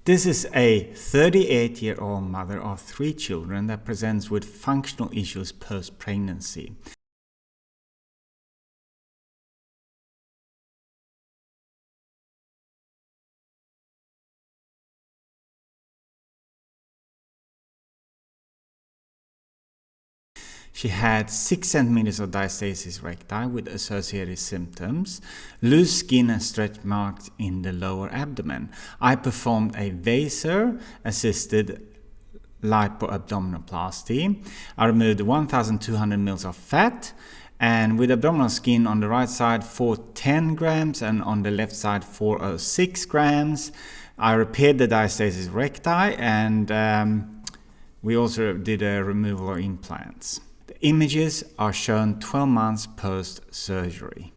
This is a 38-year-old mother of 3 children that presents with functional issues post-pregnancy. She had 6 centimeters of diastasis recti with associated symptoms, loose skin and stretch marks in the lower abdomen. I performed a VASER-assisted Abdominoplasty. I removed 1,200 ml of fat, and with abdominal skin on the right side 410 grams and on the left side 406 grams. I repaired the diastasis recti, and we also did a removal of implants. The images are shown 12 months post-surgery.